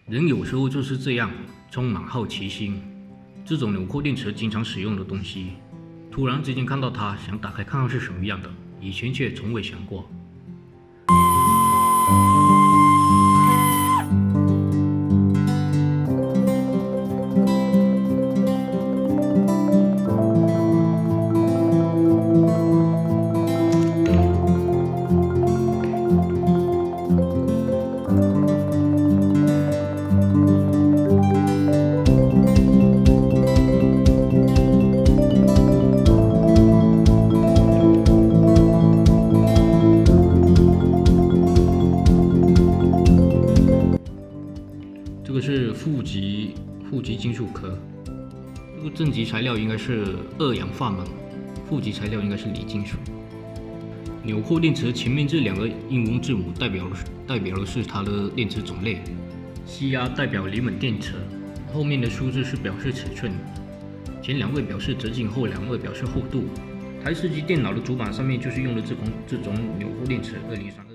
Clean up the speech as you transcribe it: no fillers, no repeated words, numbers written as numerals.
人有时候就是这样，充满好奇心。这种纽扣电池经常使用的东西，突然之间看到它，想打开看看是什么样的，以前却从未想过。这个是负极金属壳，这个正极材料应该是二氧化锰，负极材料应该是锂金属。纽扣电池前面这两个英文字母代表的是它的电池种类 ，CR 代表离门电池，后面的数字是表示尺寸，前两位表示直径，后两位表示厚度。台式机电脑的主板上面就是用的这种纽扣电池203。